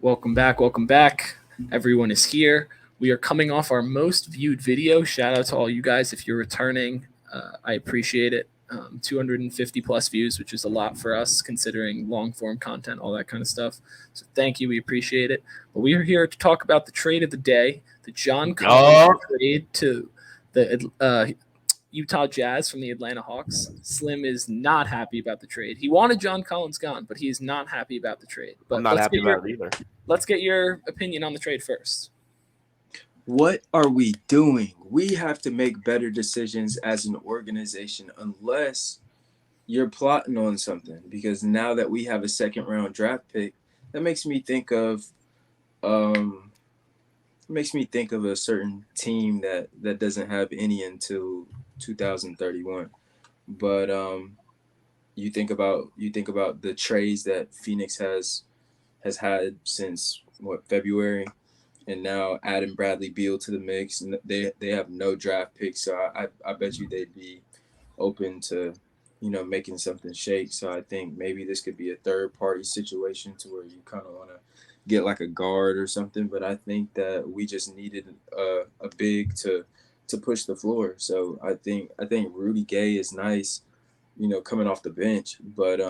Welcome back. Welcome back. Everyone is here. We are coming off our most viewed video. Shout out to all you guys if you're returning. I appreciate it. 250 plus views, which is a lot for us considering long form content, all that kind of stuff. So thank you. We appreciate it. But we are here to talk about the trade of the day, the John Collins trade to the Utah Jazz from the Atlanta Hawks. Slim is not happy about the trade. He wanted John Collins gone, but he is not happy about the trade. But I'm not happy about it either. Let's get your opinion on the trade first. What are we doing? We have to make better decisions as an organization unless you're plotting on something. Because now that we have a second round draft pick, that makes me think of a certain team that doesn't have any until 2031. But you think about the trades that Phoenix has had since February. And now adding Bradley Beal to the mix, and they have no draft picks, so I bet you they'd be open to, making something shake. So I think maybe this could be a third party situation to where you kind of want to get like a guard or something. But I think that we just needed a big to push the floor. So I think Rudy Gay is nice, coming off the bench, but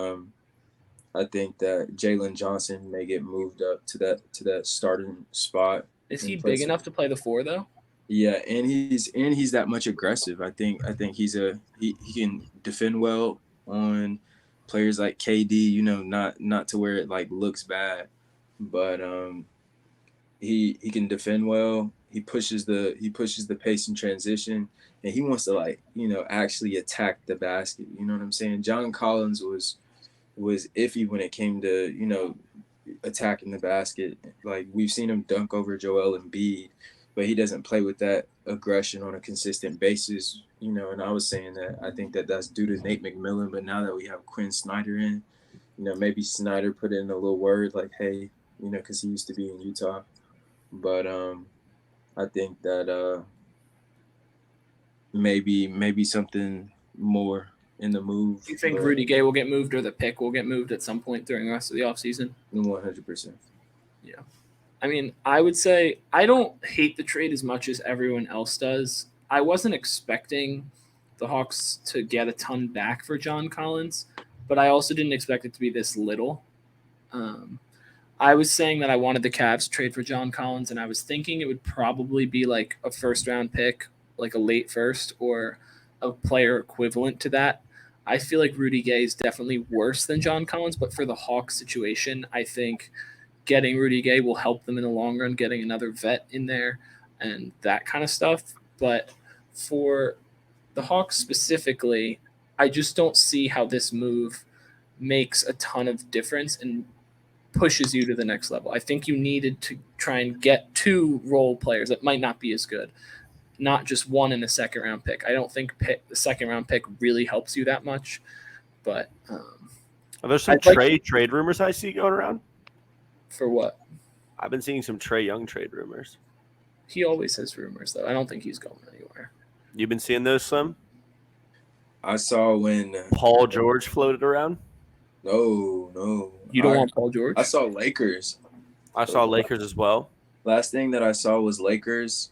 I think that Jalen Johnson may get moved up to that starting spot. Is he big enough to play the 4 though? Yeah, and he's that much aggressive. I think he can defend well on players like KD. Not to where it like looks bad, but he can defend well. He pushes the pace in transition, and he wants to actually attack the basket. You know what I'm saying? John Collins was iffy when it came to, attacking the basket. Like, we've seen him dunk over Joel Embiid, but he doesn't play with that aggression on a consistent basis, and I was saying that I think that that's due to Nate McMillan, but now that we have Quinn Snyder in, maybe Snyder put in a little word like, hey, because he used to be in Utah. But I think that maybe something more in the move. Do you think Rudy Gay will get moved or the pick will get moved at some point during the rest of the offseason? 100%. Yeah. I mean, I would say I don't hate the trade as much as everyone else does. I wasn't expecting the Hawks to get a ton back for John Collins, but I also didn't expect it to be this little. I was saying that I wanted the Cavs to trade for John Collins, and I was thinking it would probably be like a first-round pick, like a late first, or a player equivalent to that. I feel like Rudy Gay is definitely worse than John Collins, but for the Hawks situation, I think getting Rudy Gay will help them in the long run, getting another vet in there and that kind of stuff. But for the Hawks specifically, I just don't see how this move makes a ton of difference and pushes you to the next level. I think you needed to try and get 2 role players that might not be as good, not just one in a second round pick. I don't think the second round pick really helps you that much. But are there some trade rumors I see going around? For what? I've been seeing some Trae Young trade rumors. He always has rumors, though. I don't think he's going anywhere. You've been seeing those, Slim? I saw when Paul George floated around. No. You don't want Paul George? I saw Lakers. I saw Lakers as well. Last thing that I saw was Lakers.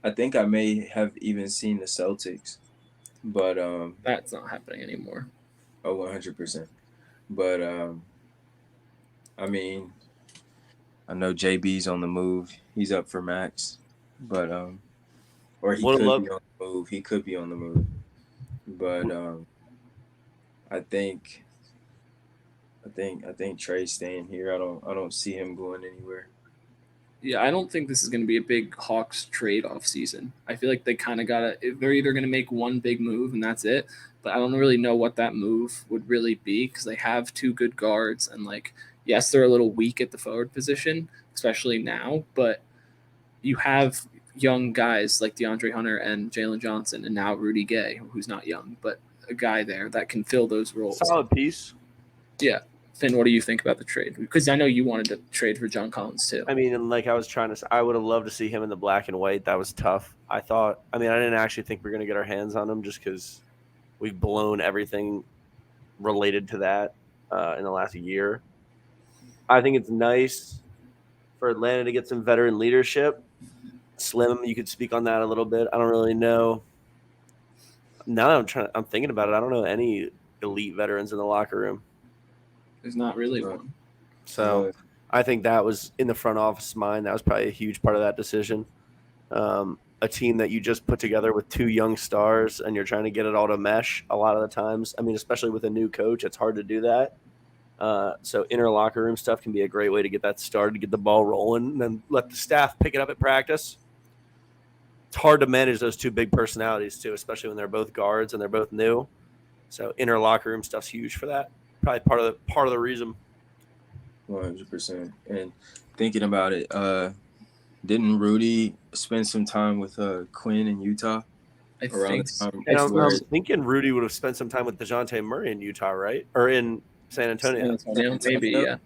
I think I may have even seen the Celtics, but that's not happening anymore. 100%. But I mean, I know JB's on the move. He's up for max, but or he could be on the move. He could be on the move, but I think Trae's staying here. I don't see him going anywhere. Yeah, I don't think this is going to be a big Hawks trade off season. I feel like they kind of they're either going to make one big move and that's it, but I don't really know what that move would really be because they have 2 good guards and yes, they're a little weak at the forward position, especially now, but you have young guys like DeAndre Hunter and Jalen Johnson and now Rudy Gay, who's not young, but a guy there that can fill those roles. Solid piece. Yeah. Finn, what do you think about the trade? Because I know you wanted to trade for John Collins too. I mean, like I was trying to say, I would have loved to see him in the black and white. That was tough. I didn't actually think we were going to get our hands on him just because we've blown everything related to that in the last year. I think it's nice for Atlanta to get some veteran leadership. Slim, you could speak on that a little bit. I don't really know. Now that I'm thinking about it, I don't know any elite veterans in the locker room. There's not really Right. one. So I think that was in the front office mind. That was probably a huge part of that decision. A team that you just put together with 2 young stars and you're trying to get it all to mesh a lot of the times. I mean, especially with a new coach, it's hard to do that. So inner locker room stuff can be a great way to get that started, to get the ball rolling, and then let the staff pick it up at practice. It's hard to manage those 2 big personalities too, especially when they're both guards and they're both new. So inner locker room stuff's huge for that. Probably part of the reason. 100%. And thinking about it, didn't Rudy spend some time with Quinn in Utah I around think the time? And I'm where thinking Rudy would have spent some time with DeJounte Murray in Utah, right? Or in San Antonio, San Antonio, maybe, yeah.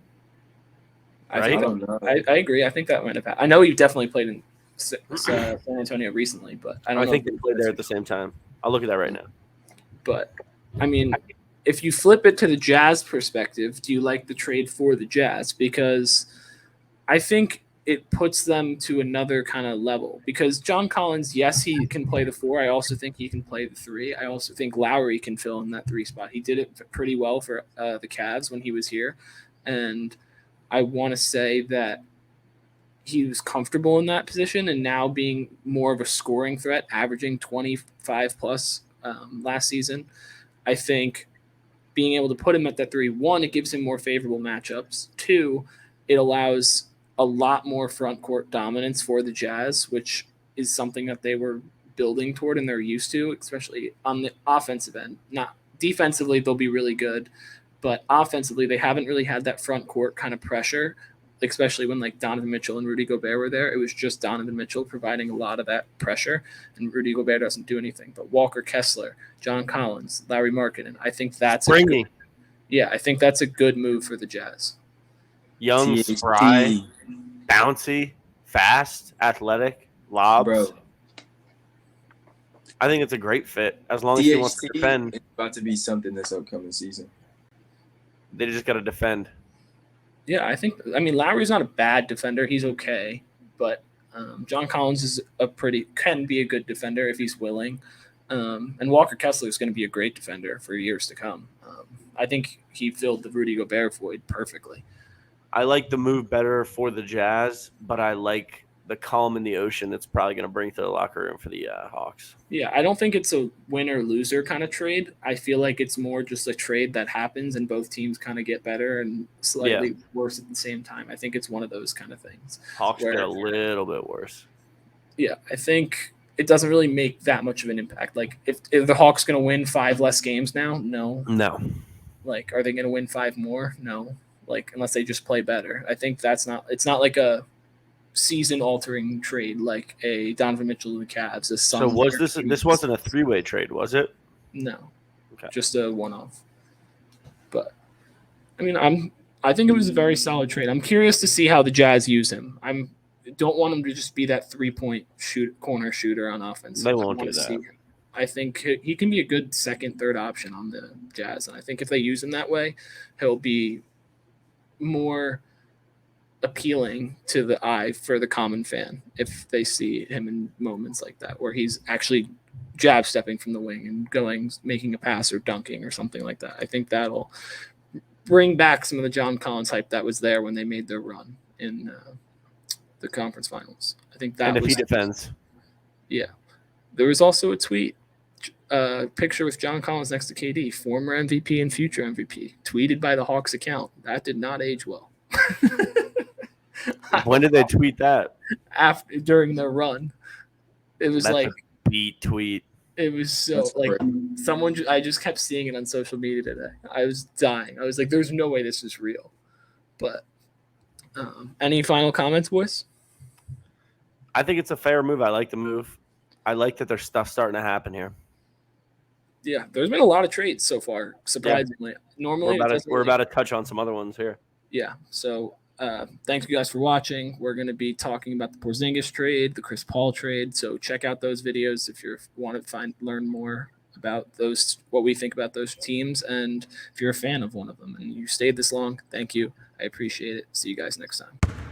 I right? I don't know. I agree. I think that might have happened. I know he definitely played in San Antonio recently, but I don't know. think they played there at the same time. I'll look at that right now. But, I mean, if you flip it to the Jazz perspective, do you like the trade for the Jazz? Because I think it puts them to another kind of level. Because John Collins, yes, he can play the 4. I also think he can play the 3. I also think Lowry can fill in that 3 spot. He did it pretty well for the Cavs when he was here. And I want to say that he was comfortable in that position, and now being more of a scoring threat, averaging 25 plus last season, I think being able to put him at that 3, 1, it gives him more favorable matchups. 2, it allows a lot more front court dominance for the Jazz, which is something that they were building toward and they're used to, especially on the offensive end. Not defensively, they'll be really good, but offensively, they haven't really had that front court kind of pressure, especially when like Donovan Mitchell and Rudy Gobert were there. It was just Donovan Mitchell providing a lot of that pressure, and Rudy Gobert doesn't do anything. But Walker Kessler, John Collins, Larry Markkinen, I think that's I think that's a good move for the Jazz. Young, THT, spry, bouncy, fast, athletic, lobs. bro. I think it's a great fit as long as he wants to defend. It's about to be something this upcoming season. They just got to defend. Yeah, I mean, Lowry's not a bad defender. He's okay, but John Collins is can be a good defender if he's willing. And Walker Kessler is going to be a great defender for years to come. I think he filled the Rudy Gobert void perfectly. I like the move better for the Jazz, but I like the calm in the ocean that's probably going to bring to the locker room for the Hawks. Yeah, I don't think it's a winner-loser kind of trade. I feel like it's more just a trade that happens and both teams kind of get better and slightly worse at the same time. I think it's one of those kind of things. Hawks get a little bit worse. Yeah, I think it doesn't really make that much of an impact. Like, if the Hawks going to win 5 less games now? No. Like, are they going to win 5 more? No. Like, unless they just play better. I think it's not like a season-altering trade like a Donovan Mitchell to the Cavs. So was this wasn't a 3-way trade, was it? No. Okay. Just a one-off. But, I mean, I think it was a very solid trade. I'm curious to see how the Jazz use him. Don't want him to just be that 3-point corner shooter on offense. They won't do that. I think he can be a good second, third option on the Jazz. And I think if they use him that way, he'll be more appealing to the eye for the common fan if they see him in moments like that where he's actually jab stepping from the wing and making a pass or dunking or something like that. I think that'll bring back some of the John Collins hype that was there when they made their run in the conference finals. I think that. And if he defends, yeah. There was also a tweet, picture with John Collins next to KD, former MVP and future MVP, tweeted by the Hawks account. That did not age well. When did they tweet that? During their run. It was a beat tweet. It was so I just kept seeing it on social media today. I was dying. I was like, there's no way this is real. But any final comments, boys? I think it's a fair move. I like the move. I like that there's stuff starting to happen here. Yeah, there's been a lot of trades so far, surprisingly. Yeah. Normally, we're about to touch on some other ones here. Yeah, so thanks you guys for watching. We're going to be talking about the Porzingis trade, the Chris Paul trade. So check out those videos if you want to learn more about what we think about those teams. And if you're a fan of one of them and you stayed this long, thank you. I appreciate it. See you guys next time.